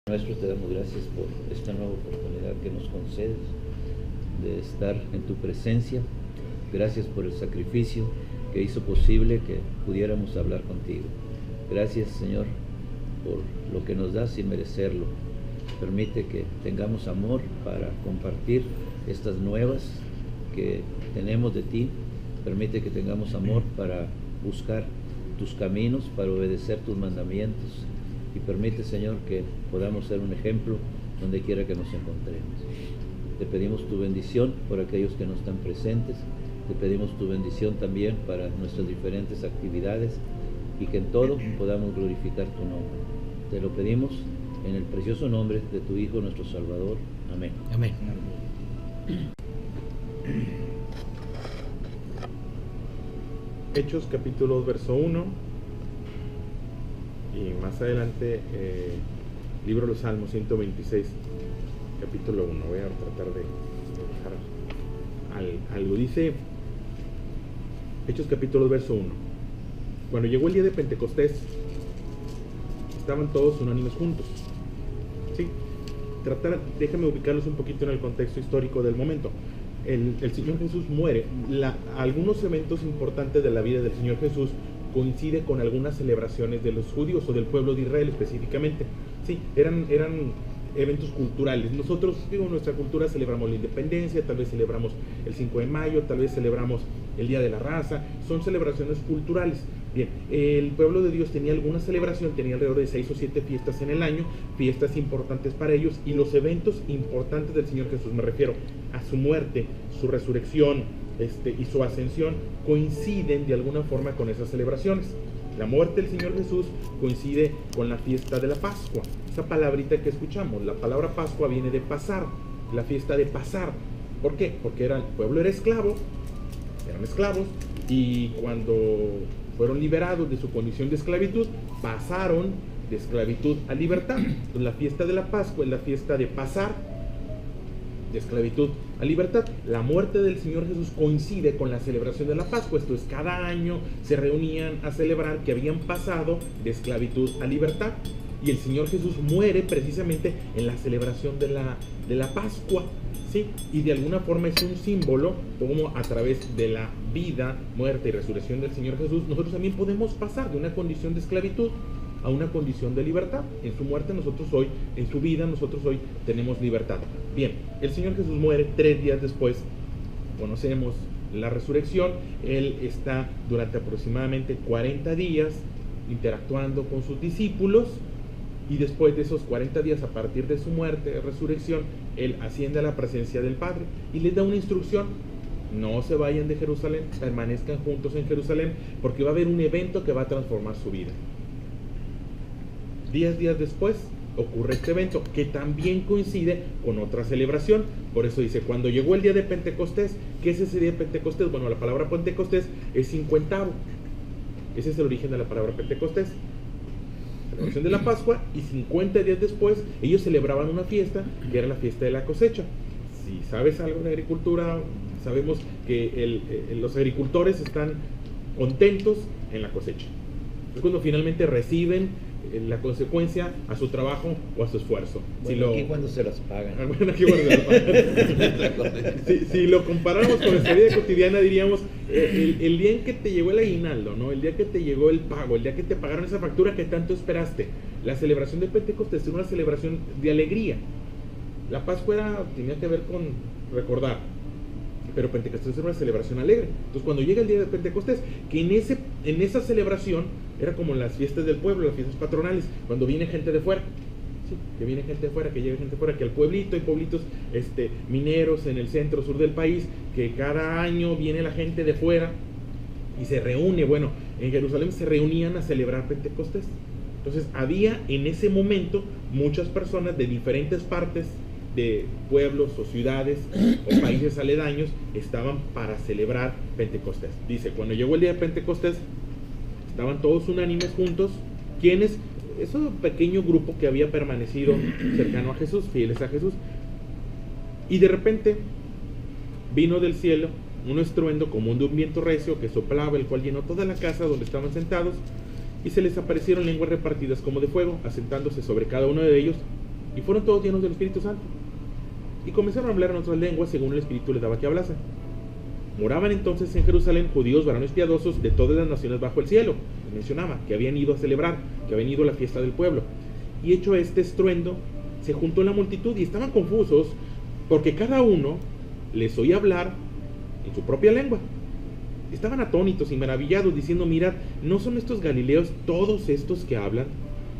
Nuestro, te damos gracias por esta nueva oportunidad que nos concedes de estar en tu presencia. Gracias por el sacrificio que hizo posible que pudiéramos hablar contigo. Gracias, Señor, por lo que nos das sin merecerlo. Permite que tengamos amor para compartir estas nuevas que tenemos de ti. Permite que tengamos amor para buscar tus caminos, para obedecer tus mandamientos. Y permite, Señor, que podamos ser un ejemplo donde quiera que nos encontremos. Te pedimos tu bendición por aquellos que no están presentes. Te pedimos tu bendición también para nuestras diferentes actividades y que en todo podamos glorificar tu nombre. Te lo pedimos en el precioso nombre de tu Hijo, nuestro Salvador. Amén. Amén. Hechos capítulo 2, verso 1, y más adelante libro de los Salmos 126, capítulo 1. Voy a tratar de dejar algo. Dice Hechos capítulo 2, verso 1: cuando llegó el día de Pentecostés, estaban todos unánimes juntos. ¿Sí? Déjame ubicarlos un poquito en el contexto histórico del momento. El Señor Jesús muere. Algunos eventos importantes de la vida del Señor Jesús coincide con algunas celebraciones de los judíos o del pueblo de Israel específicamente. Sí, eran eventos culturales. Nosotros, en nuestra cultura celebramos la independencia, tal vez celebramos el 5 de mayo, tal vez celebramos el Día de la Raza. Son celebraciones culturales. Bien, el pueblo de Dios tenía alguna celebración, tenía alrededor de 6 o 7 fiestas en el año, fiestas importantes para ellos, y los eventos importantes del Señor Jesús, me refiero a su muerte, su resurrección y su ascensión, coinciden de alguna forma con esas celebraciones. La muerte del Señor Jesús coincide con la fiesta de la Pascua. Esa palabrita que escuchamos, la palabra Pascua viene de pasar, la fiesta de pasar. ¿Por qué? Porque el pueblo era esclavo, eran esclavos, y cuando fueron liberados de su condición de esclavitud, pasaron de esclavitud a libertad. Entonces la fiesta de la Pascua es la fiesta de pasar de esclavitud a libertad. La muerte del Señor Jesús coincide con la celebración de la Pascua. Esto es, cada año se reunían a celebrar que habían pasado de esclavitud a libertad. Y el Señor Jesús muere precisamente en la celebración de la Pascua. ¿Sí? Y de alguna forma es un símbolo como a través de la vida, muerte y resurrección del Señor Jesús, nosotros también podemos pasar de una condición de esclavitud a una condición de libertad. En su muerte nosotros hoy, en su vida nosotros hoy tenemos libertad. Bien, el Señor Jesús muere 3 días después. Conocemos la resurrección. Él está durante aproximadamente 40 días interactuando con sus discípulos. Y después de esos 40 días, a partir de su muerte, resurrección, Él asciende a la presencia del Padre y les da una instrucción: no se vayan de Jerusalén, permanezcan juntos en Jerusalén, porque va a haber un evento que va a transformar su vida. 10 días después ocurre este evento, que también coincide con otra celebración. Por eso dice, cuando llegó el día de Pentecostés. ¿Qué es ese día de Pentecostés? Bueno, la palabra Pentecostés es 50avo. Ese es el origen de la palabra Pentecostés. Celebración de la Pascua, y 50 días después ellos celebraban una fiesta que era la fiesta de la cosecha. Si sabes algo de agricultura, sabemos que los agricultores están contentos en la cosecha. Es cuando finalmente reciben la consecuencia a su trabajo o a su esfuerzo. Bueno, aquí cuando se las pagan. Bueno, aquí cuando se las pagan. Si lo comparamos con nuestra vida cotidiana, diríamos el día en que te llegó el aguinaldo, ¿no? El día que te llegó el pago, el día que te pagaron esa factura que tanto esperaste. La celebración de Pentecostés era una celebración de alegría. La Pascua tenía que ver con recordar, pero Pentecostés era una celebración alegre. Entonces cuando llega el día de Pentecostés, que en esa celebración era como las fiestas del pueblo, las fiestas patronales, cuando viene gente de fuera. Sí, que viene gente de fuera, que llega gente de fuera, que al pueblito, hay pueblitos mineros en el centro sur del país, que cada año viene la gente de fuera y se reúne. Bueno, en Jerusalén se reunían a celebrar Pentecostés. Entonces había en ese momento muchas personas de diferentes partes de pueblos o ciudades o países aledaños estaban para celebrar Pentecostés. Dice, cuando llegó el día de Pentecostés, estaban todos unánimes juntos. ¿Quiénes? Ese pequeño grupo que había permanecido cercano a Jesús, fieles a Jesús. Y de repente vino del cielo un estruendo como de un viento recio que soplaba, el cual llenó toda la casa donde estaban sentados, y se les aparecieron lenguas repartidas como de fuego, asentándose sobre cada uno de ellos. y fueron todos llenos del Espíritu Santo. Y comenzaron a hablar en otras lenguas según el Espíritu les daba que hablasen. Moraban entonces en Jerusalén judíos, varones piadosos de todas las naciones bajo el cielo. Mencionaba que habían ido a celebrar, que habían ido a la fiesta del pueblo. Y hecho este estruendo, se juntó la multitud y estaban confusos porque cada uno les oía hablar en su propia lengua. Estaban atónitos y maravillados diciendo: mirad, ¿no son estos galileos todos estos que hablan?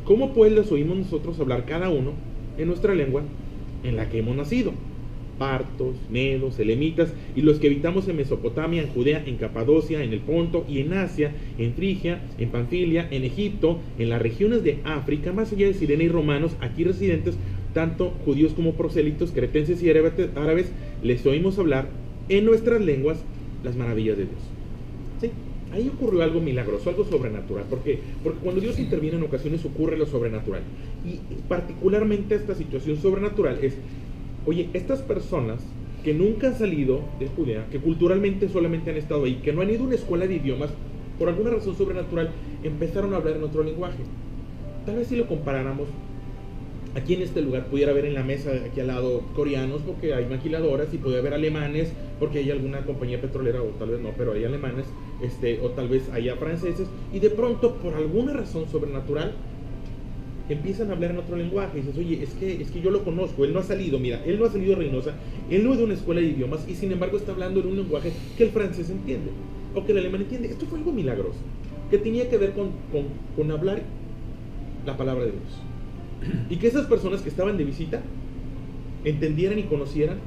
¿Cómo pues los oímos nosotros hablar cada uno en nuestra lengua en la que hemos nacido? Partos, medos, elamitas y los que habitamos en Mesopotamia, en Judea, en Capadocia, en el Ponto y en Asia, en Frigia, en Panfilia, en Egipto, en las regiones de África, más allá de Sirene y romanos, aquí residentes, tanto judíos como prosélitos, cretenses y árabes, les oímos hablar en nuestras lenguas las maravillas de Dios. ¿Sí? Ahí ocurrió algo milagroso, algo sobrenatural, porque cuando Dios interviene en ocasiones ocurre lo sobrenatural. Y particularmente esta situación sobrenatural es: oye, estas personas que nunca han salido de Judea, que culturalmente solamente han estado ahí, que no han ido a una escuela de idiomas, por alguna razón sobrenatural, empezaron a hablar en otro lenguaje. Tal vez si lo comparáramos, aquí en este lugar pudiera haber en la mesa de aquí al lado coreanos, porque hay maquiladoras, y puede haber alemanes, porque hay alguna compañía petrolera, o tal vez no, pero hay alemanes, o tal vez haya franceses, y de pronto, por alguna razón sobrenatural, empiezan a hablar en otro lenguaje, y dices: oye, es que yo lo conozco, él no ha salido, mira, él no ha salido de Reynosa, él no es de una escuela de idiomas, y sin embargo está hablando en un lenguaje que el francés entiende, o que el alemán entiende. Esto fue algo milagroso, que tenía que ver con hablar la palabra de Dios, y que esas personas que estaban de visita entendieran y conocieran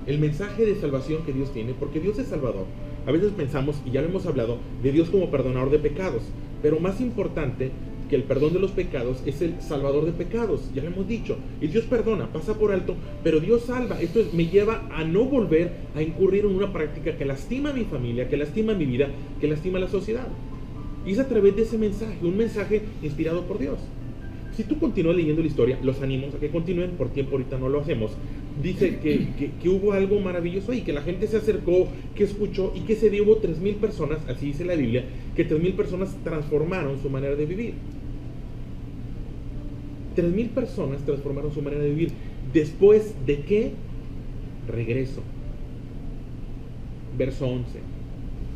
el mensaje de salvación que Dios tiene, porque Dios es Salvador. A veces pensamos, y ya lo hemos hablado, de Dios como perdonador de pecados, pero más importante que el perdón de los pecados es el salvador de pecados, ya lo hemos dicho. Y Dios perdona, pasa por alto, pero Dios salva. Esto me lleva a no volver a incurrir en una práctica que lastima a mi familia, que lastima a mi vida, que lastima a la sociedad. Y es a través de ese mensaje, un mensaje inspirado por Dios. Si tú continúas leyendo la historia, los animos a que continúen, por tiempo ahorita no lo hacemos. Dice que hubo algo maravilloso y que la gente se acercó, que escuchó, y que se dio, hubo 3,000 personas, así dice la Biblia, que 3,000 personas transformaron su manera de vivir. 3,000 personas transformaron su manera de vivir. ¿Después de qué? Regreso. Verso 11.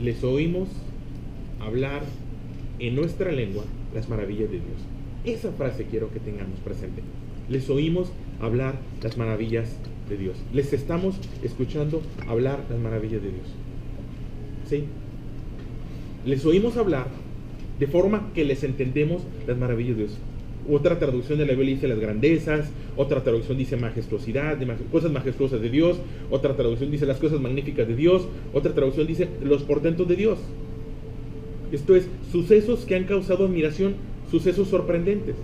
Les oímos hablar en nuestra lengua las maravillas de Dios. Esa frase quiero que tengamos presente. Les oímos hablar las maravillas de Dios. Les estamos escuchando hablar las maravillas de Dios. ¿Sí? Les oímos hablar de forma que les entendemos las maravillas de Dios. Otra traducción de la Biblia dice las grandezas, otra traducción dice majestuosidad, cosas majestuosas de Dios, otra traducción dice las cosas magníficas de Dios, otra traducción dice los portentos de Dios. Esto es, sucesos que han causado admiración, sucesos sorprendentes.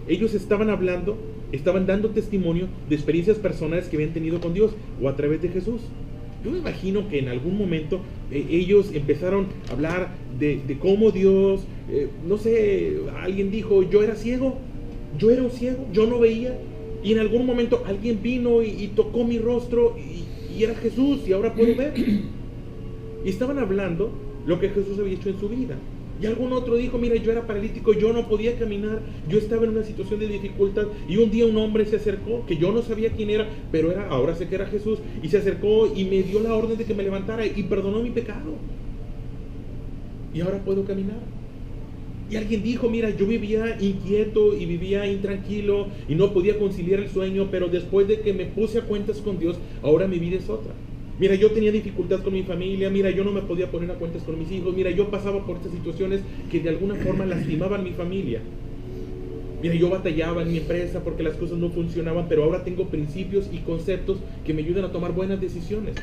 Ellos estaban hablando, estaban dando testimonio de experiencias personales que habían tenido con Dios o a través de Jesús. Yo me imagino que en algún momento ellos empezaron a hablar de cómo Dios, no sé, alguien dijo: yo era ciego, yo era un ciego, yo no veía, y en algún momento alguien vino y tocó mi rostro y era Jesús, y ahora puedo ver. Y estaban hablando lo que Jesús había hecho en su vida. Y algún otro dijo: mira, yo era paralítico, yo no podía caminar, yo estaba en una situación de dificultad, y un día un hombre se acercó, que yo no sabía quién era, pero ahora sé que era Jesús, y se acercó y me dio la orden de que me levantara y perdonó mi pecado, y ahora puedo caminar. Y alguien dijo: mira, yo vivía inquieto y vivía intranquilo y no podía conciliar el sueño, pero después de que me puse a cuentas con Dios, ahora mi vida es otra. Mira, yo tenía dificultad con mi familia, mira, yo no me podía poner a cuentas con mis hijos, mira, yo pasaba por estas situaciones que de alguna forma lastimaban mi familia. Mira, yo batallaba en mi empresa porque las cosas no funcionaban, pero ahora tengo principios y conceptos que me ayudan a tomar buenas decisiones.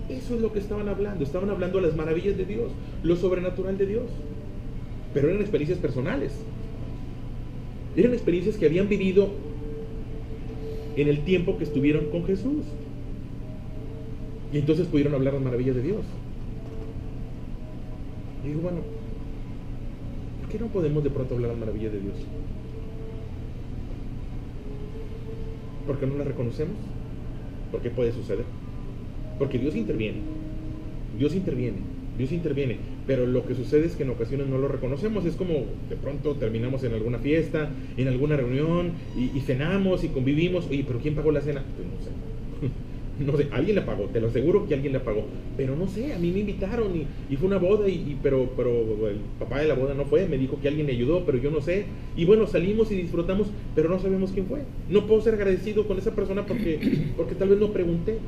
Eso es lo que estaban hablando de las maravillas de Dios, lo sobrenatural de Dios. Pero eran experiencias personales, eran experiencias que habían vivido en el tiempo que estuvieron con Jesús. Y entonces pudieron hablar las maravillas de Dios. Y digo, bueno, ¿por qué no podemos de pronto hablar las maravillas de Dios? ¿Por qué no las reconocemos? ¿Por qué puede suceder? Porque Dios interviene. Dios interviene. Dios interviene. Pero lo que sucede es que en ocasiones no lo reconocemos. Es como de pronto terminamos en alguna fiesta, en alguna reunión, y cenamos y convivimos. Oye, ¿pero quién pagó la cena? Pues no sé. No sé, alguien la pagó, te lo aseguro que alguien la pagó. Pero no sé, a mí me invitaron y fue una boda, pero el papá de la boda no fue, me dijo que alguien le ayudó, pero yo no sé. Y bueno, salimos y disfrutamos, pero no sabemos quién fue. No puedo ser agradecido con esa persona porque tal vez no pregunté.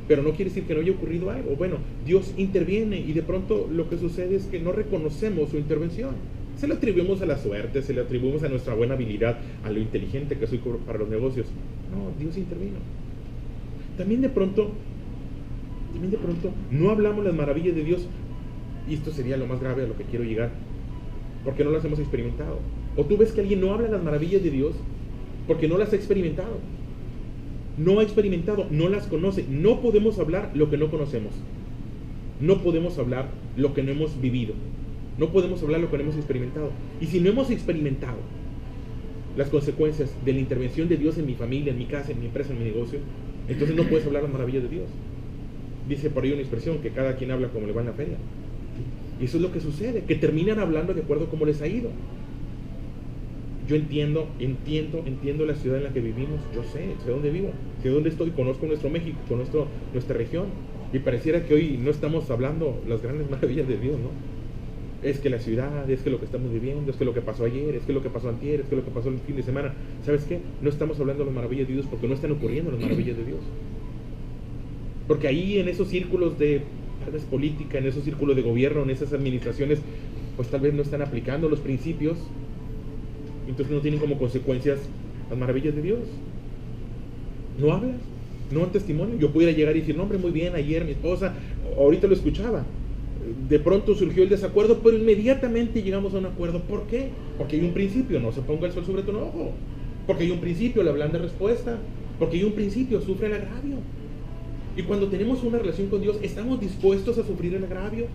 Pero no quiere decir que no haya ocurrido algo. Bueno, Dios interviene y de pronto lo que sucede es que no reconocemos su intervención. Se lo atribuimos a la suerte, se lo atribuimos a nuestra buena habilidad, a lo inteligente que soy para los negocios. No, Dios intervino. También de pronto no hablamos las maravillas de Dios, y esto sería lo más grave a lo que quiero llegar, porque no las hemos experimentado. O tú ves que alguien no habla las maravillas de Dios porque no las ha experimentado. No ha experimentado, no las conoce. No podemos hablar lo que no conocemos. No podemos hablar lo que no hemos vivido. No podemos hablar lo que no hemos experimentado. Y si no hemos experimentado las consecuencias de la intervención de Dios en mi familia, en mi casa, en mi empresa, en mi negocio, entonces no puedes hablar las maravillas de Dios. Dice por ahí una expresión, que cada quien habla como le va en la feria. Y eso es lo que sucede, que terminan hablando de acuerdo a cómo les ha ido. Yo entiendo la ciudad en la que vivimos. Yo sé dónde vivo, sé dónde estoy, conozco nuestro México, conozco nuestra región. Y pareciera que hoy no estamos hablando las grandes maravillas de Dios, ¿no? Es que la ciudad, es que lo que estamos viviendo, es que lo que pasó ayer, es que lo que pasó antier, es que lo que pasó el fin de semana. ¿Sabes qué? No estamos hablando de las maravillas de Dios porque no están ocurriendo las maravillas de Dios. Porque ahí en esos círculos de tal vez política, en esos círculos de gobierno, en esas administraciones, pues tal vez no están aplicando los principios. Entonces no tienen como consecuencias las maravillas de Dios. No hablas, no dan testimonio. Yo pudiera llegar y decir, no hombre, muy bien, ayer mi esposa, ahorita lo escuchaba. De pronto surgió el desacuerdo, pero inmediatamente llegamos a un acuerdo. ¿Por qué? Porque hay un principio, no se ponga el sol sobre tu enojo. Porque hay un principio, la blanda respuesta. Porque hay un principio, sufre el agravio. Y cuando tenemos una relación con Dios, estamos dispuestos a sufrir el agravio.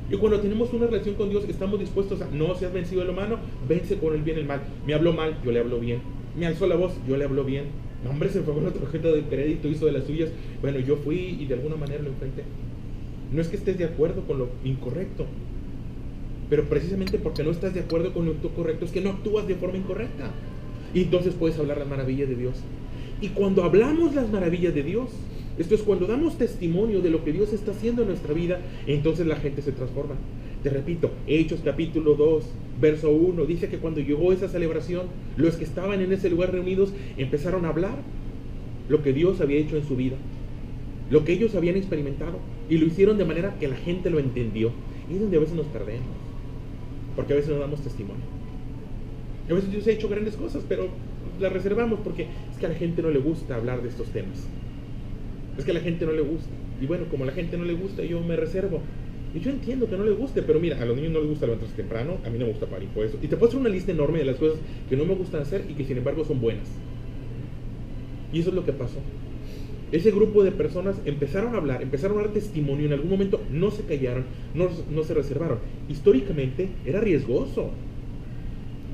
Y cuando tenemos una relación con Dios, estamos dispuestos a, no seas vencido de lo malo, vence con el bien el mal. Me habló mal, yo le hablo bien. Me alzó la voz, yo le hablo bien. No, hombre, se fue con la tarjeta de crédito, hizo de las suyas. Bueno, yo fui y de alguna manera lo enfrenté. No es que estés de acuerdo con lo incorrecto, pero precisamente porque no estás de acuerdo con lo correcto es que no actúas de forma incorrecta. Y entonces puedes hablar las maravillas de Dios. Y cuando hablamos las maravillas de Dios, esto es cuando damos testimonio de lo que Dios está haciendo en nuestra vida, entonces la gente se transforma. Te repito, Hechos capítulo 2, verso 1, dice que cuando llegó esa celebración, los que estaban en ese lugar reunidos empezaron a hablar lo que Dios había hecho en su vida, lo que ellos habían experimentado, y lo hicieron de manera que la gente lo entendió. Y es donde a veces nos perdemos, porque a veces no damos testimonio. A veces Dios ha hecho grandes cosas, pero las reservamos porque es que a la gente no le gusta hablar de estos temas. Es que a la gente no le gusta. Y bueno, como a la gente no le gusta, yo me reservo. Y yo entiendo que no le guste, pero mira, a los niños no les gusta levantarse temprano, a mí no me gusta pagar impuestos. Y te puedo hacer una lista enorme de las cosas que no me gustan hacer y que sin embargo son buenas. Y eso es lo que pasó. Ese grupo de personas empezaron a hablar, empezaron a dar testimonio, en algún momento no se callaron, no se reservaron. Históricamente era riesgoso.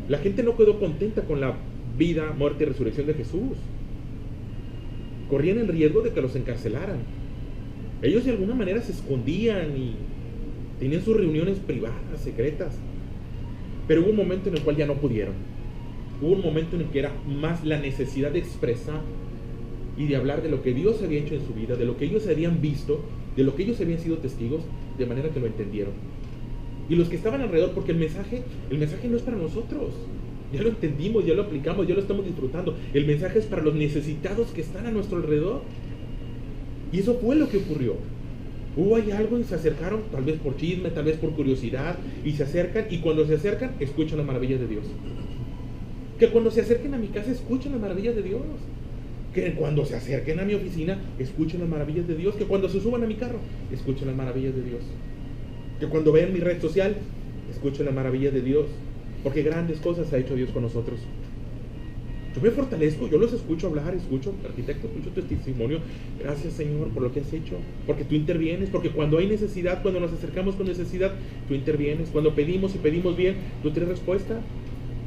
La gente no quedó contenta con la vida, muerte y resurrección de Jesús. Corrían el riesgo de que los encarcelaran. Ellos de alguna manera se escondían y tenían sus reuniones privadas, secretas. Pero hubo un momento en el cual ya no pudieron. Hubo un momento en el que era más la necesidad de expresar y de hablar de lo que Dios había hecho en su vida, de lo que ellos habían visto, de lo que ellos habían sido testigos, de manera que lo entendieron. Y los que estaban alrededor, porque el mensaje no es para nosotros. Ya lo entendimos, ya lo aplicamos, ya lo estamos disfrutando. El mensaje es para los necesitados que están a nuestro alrededor. Y eso fue lo que ocurrió. Hubo ahí algo y se acercaron, tal vez por chisme, tal vez por curiosidad, y se acercan, y cuando se acercan, escuchan las maravillas de Dios. Que cuando se acerquen a mi casa, escuchen las maravillas de Dios. Que cuando se acerquen a mi oficina, escuchen las maravillas de Dios. Que cuando se suban a mi carro, escuchen las maravillas de Dios. Que cuando vean mi red social, escuchen las maravillas de Dios. Porque grandes cosas ha hecho Dios con nosotros. Yo me fortalezco, yo los escucho hablar, escucho, arquitecto, escucho tu testimonio. Gracias, Señor, por lo que has hecho. Porque tú intervienes, porque cuando hay necesidad, cuando nos acercamos con necesidad, tú intervienes. Cuando pedimos y pedimos bien, tú tienes respuesta.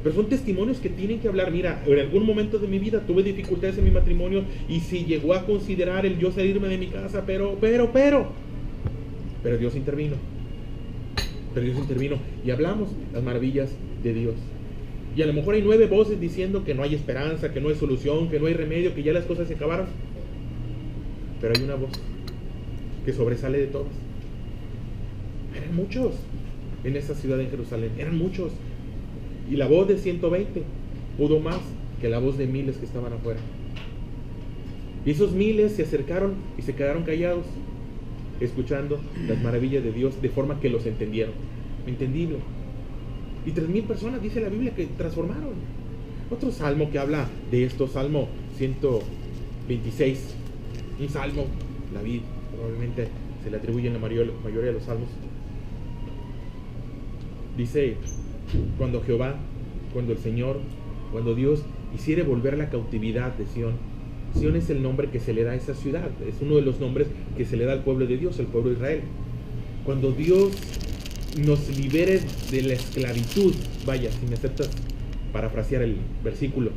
Pero son testimonios que tienen que hablar. Mira, en algún momento de mi vida tuve dificultades en mi matrimonio y si llegó a considerar el yo salirme de mi casa, pero Dios intervino. Pero Dios intervino y hablamos las maravillas de Dios. Y a lo mejor hay 9 voces diciendo que no hay esperanza, que no hay solución, que no hay remedio, que ya las cosas se acabaron. Pero hay una voz que sobresale de todas. Eran muchos en esa ciudad en Jerusalén, eran muchos. Y la voz de 120 pudo más que la voz de miles que estaban afuera. Y esos miles se acercaron y se quedaron callados, escuchando las maravillas de Dios de forma que los entendieron. Entendible. Y 3,000 personas, dice la Biblia, que transformaron. Otro salmo que habla de esto, Salmo 126. Un salmo, David, probablemente se le atribuyen la mayoría de los salmos. Dice, cuando Jehová, cuando el Señor, cuando Dios hiciere volver la cautividad de Sión. Sión es el nombre que se le da a esa ciudad, es uno de los nombres que se le da al pueblo de Dios, el pueblo de Israel. Cuando Dios nos libere de la esclavitud, vaya, si me aceptas parafrasear el versículo,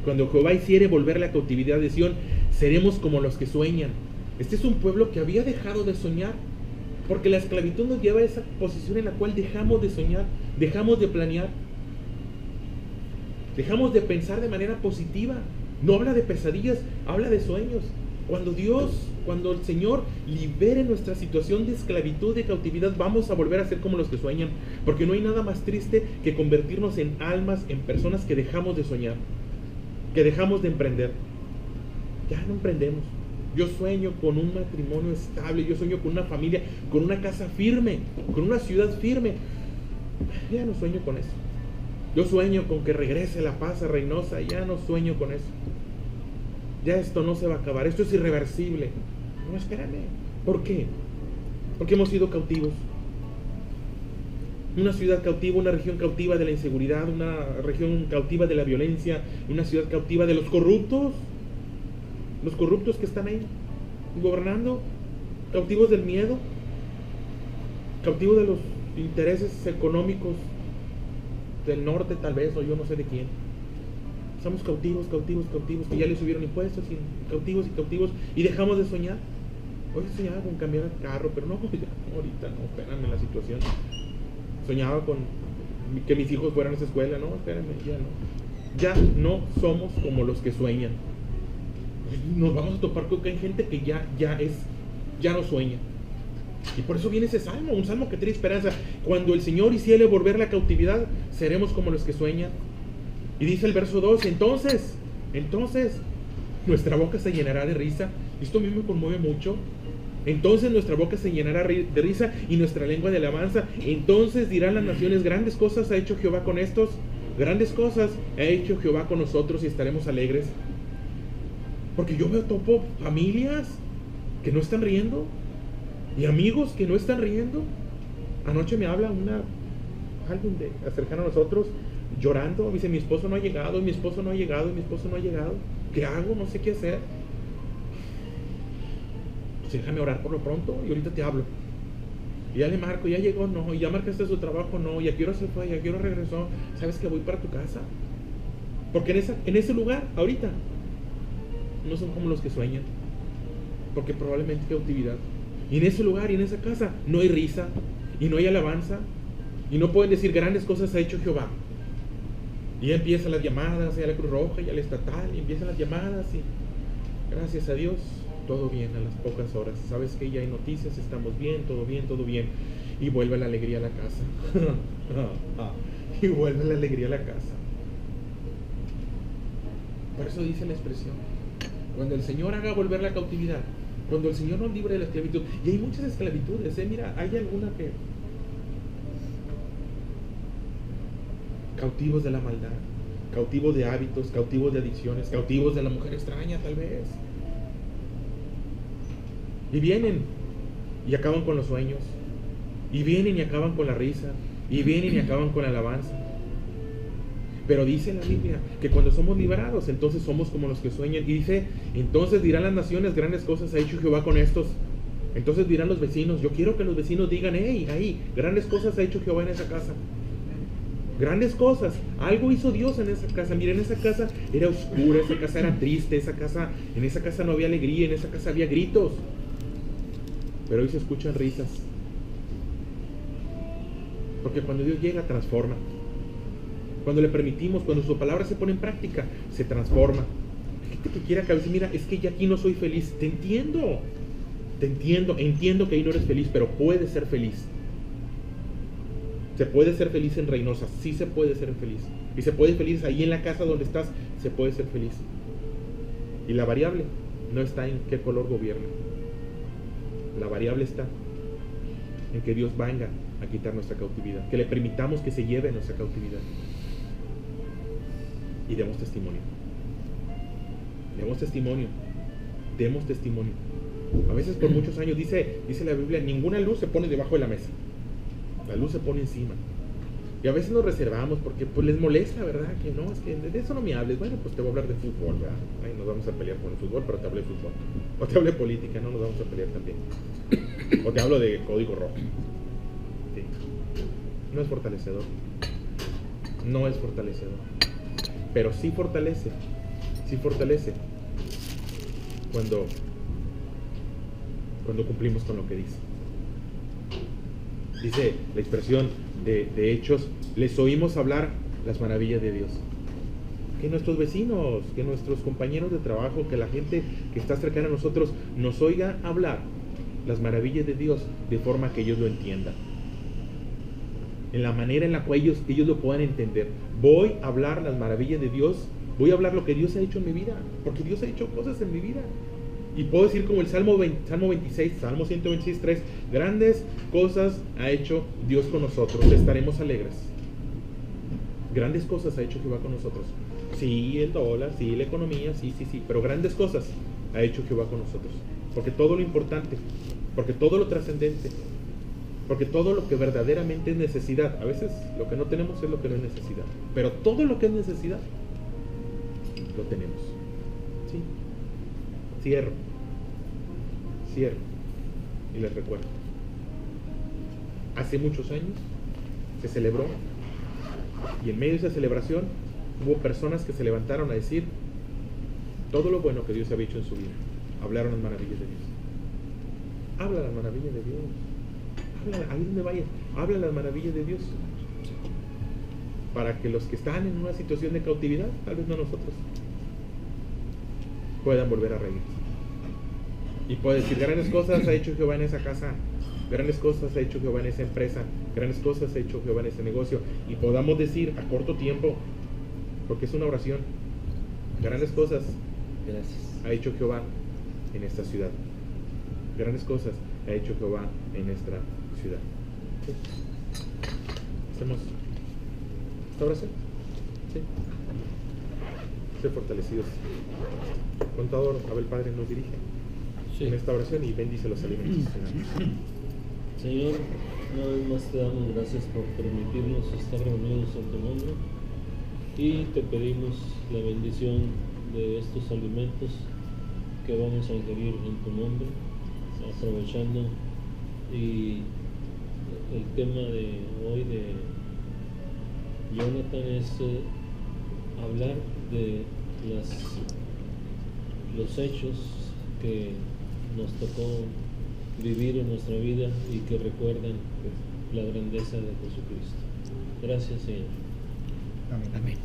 cuando Jehová hiciere volver la cautividad de Sión, seremos como los que sueñan. Este es un pueblo que había dejado de soñar, porque la esclavitud nos lleva a esa posición en la cual dejamos de soñar, dejamos de planear, dejamos de pensar de manera positiva. No habla de pesadillas, habla de sueños. Cuando el Señor libere nuestra situación de esclavitud, de cautividad, vamos a volver a ser como los que sueñan, porque no hay nada más triste que convertirnos en almas, en personas que dejamos de soñar, que dejamos de emprender. Ya no emprendemos. Yo sueño con un matrimonio estable, yo sueño con una familia, con una casa firme, con una ciudad firme. Ya no sueño con eso. Yo sueño con que regrese la paz a Reynosa, ya no sueño con eso. Ya esto no se va a acabar, esto es irreversible. No, espérame. ¿Por qué? Porque hemos sido cautivos. Una ciudad cautiva, una región cautiva de la inseguridad, una región cautiva de la violencia, una ciudad cautiva de los corruptos que están ahí gobernando, cautivos del miedo, cautivos de los intereses económicos del norte tal vez, o yo no sé de quién. Estamos cautivos, que ya le subieron impuestos, y cautivos, y dejamos de soñar. Hoy soñaba con cambiar el carro, pero no, ya, ahorita no, espérame la situación. Soñaba con que mis hijos fueran a esa escuela, no, espérame, ya no. Ya no somos como los que sueñan. Nos vamos a topar con que hay gente que ya no sueña. Y por eso viene ese salmo, un salmo que tiene esperanza. Cuando el Señor hiciere volver la cautividad, seremos como los que sueñan. Y dice el verso 2, entonces, nuestra boca se llenará de risa. Esto a mí me conmueve mucho. Entonces nuestra boca se llenará de risa y nuestra lengua de alabanza. Entonces dirán las naciones, grandes cosas ha hecho Jehová con estos. Grandes cosas ha hecho Jehová con nosotros y estaremos alegres. Porque yo veo topo familias que no están riendo y amigos que no están riendo. Anoche me habla alguien cercano a nosotros llorando. Dice, mi esposo no ha llegado, mi esposo no ha llegado, mi esposo no ha llegado. ¿Qué hago? No sé qué hacer. Pues déjame orar por lo pronto y ahorita te hablo. Y ya le marco, ya llegó, no, y ya marcaste su trabajo, no, y a qué hora se fue, y a qué hora regresó. ¿Sabes que voy para tu casa? Porque en ese lugar, ahorita, no son como los que sueñan, porque probablemente hay cautividad. Y en ese lugar y en esa casa no hay risa y no hay alabanza y no pueden decir grandes cosas ha hecho Jehová. Y ya empiezan las llamadas, ya la Cruz Roja, ya la estatal, y empiezan las llamadas y gracias a Dios todo bien a las pocas horas. Sabes que ya hay noticias, estamos bien, todo bien, todo bien. Y vuelve la alegría a la casa. Y vuelve la alegría a la casa. Por eso dice la expresión, cuando el Señor haga volver la cautividad, cuando el Señor nos libre de la esclavitud. Y hay muchas esclavitudes, mira, hay alguna que cautivos de la maldad, cautivos de hábitos, cautivos de adicciones, cautivos de la mujer extraña tal vez. Y vienen y acaban con los sueños, y vienen y acaban con la risa, y vienen y acaban con la alabanza. Pero dice la Biblia que cuando somos liberados, entonces somos como los que sueñan. Y dice, entonces dirán las naciones, grandes cosas ha hecho Jehová con estos. Entonces dirán los vecinos, yo quiero que los vecinos digan, hey, ahí, grandes cosas ha hecho Jehová en esa casa. Grandes cosas, algo hizo Dios en esa casa. Miren, esa casa era oscura, esa casa era triste, en esa casa no había alegría, en esa casa había gritos. Pero hoy se escuchan risas. Porque cuando Dios llega, transforma. Cuando le permitimos, cuando su palabra se pone en práctica, se transforma. Hay gente que quiere que a veces, mira, es que ya aquí no soy feliz. Te entiendo, entiendo que ahí no eres feliz, pero puedes ser feliz. Se puede ser feliz en Reynosa, sí se puede ser feliz. Y se puede ser feliz ahí en la casa donde estás, se puede ser feliz. Y la variable no está en qué color gobierna. La variable está en que Dios venga a quitar nuestra cautividad, que le permitamos que se lleve nuestra cautividad. Y demos testimonio. Demos testimonio. Demos testimonio. A veces por muchos años dice la Biblia, ninguna luz se pone debajo de la mesa. La luz se pone encima. Y a veces nos reservamos porque pues les molesta, ¿verdad? Que no, es que de eso no me hables. Bueno, pues te voy a hablar de fútbol, ¿verdad? Ay, nos vamos a pelear con el fútbol, pero te hablé de fútbol. O te hablé de política, no nos vamos a pelear también. O te hablo de código rojo. Sí. No es fortalecedor. No es fortalecedor. Pero sí fortalece. Sí fortalece. Cuando cumplimos con lo que dice. Dice la expresión de Hechos, les oímos hablar las maravillas de Dios. Que nuestros vecinos, que nuestros compañeros de trabajo, que la gente que está cercana a nosotros nos oiga hablar las maravillas de Dios de forma que ellos lo entiendan. En la manera en la cual ellos lo puedan entender. Voy a hablar las maravillas de Dios, voy a hablar lo que Dios ha hecho en mi vida, porque Dios ha hecho cosas en mi vida. Y puedo decir como el Salmo 26, Salmo 126, 3, grandes cosas ha hecho Dios con nosotros, estaremos alegres. Grandes cosas ha hecho Jehová con nosotros. Sí, el dólar, sí, la economía, sí, pero grandes cosas ha hecho Jehová con nosotros. Porque todo lo importante, porque todo lo trascendente, porque todo lo que verdaderamente es necesidad, a veces lo que no tenemos es lo que no es necesidad, pero todo lo que es necesidad, lo tenemos. Sí. Cierro y les recuerdo, hace muchos años se celebró y en medio de esa celebración hubo personas que se levantaron a decir todo lo bueno que Dios había hecho en su vida. Hablaron las maravillas de Dios. Habla las maravillas de Dios. Habla, ahí donde vayas, habla las maravillas de Dios, para que los que están en una situación de cautividad, tal vez no nosotros, puedan volver a reír. Y puede decir, grandes cosas ha hecho Jehová en esa casa, grandes cosas ha hecho Jehová en esa empresa, grandes cosas ha hecho Jehová en ese negocio. Y podamos decir a corto tiempo, porque es una oración, grandes cosas ha hecho Jehová en esta ciudad. Grandes cosas ha hecho Jehová en nuestra ciudad. ¿Sí? ¿Hacemos esta oración? ¿Sí? Ser fortalecidos. Contador, Abel Padre nos dirige en esta oración y bendice los alimentos. Señor, una vez más te damos gracias por permitirnos estar reunidos en tu nombre y te pedimos la bendición de estos alimentos que vamos a ingerir en tu nombre, aprovechando. Y el tema de hoy de Jonathan es hablar de los hechos que nos tocó vivir en nuestra vida y que recuerdan la grandeza de Jesucristo. Gracias, Señor. Amén.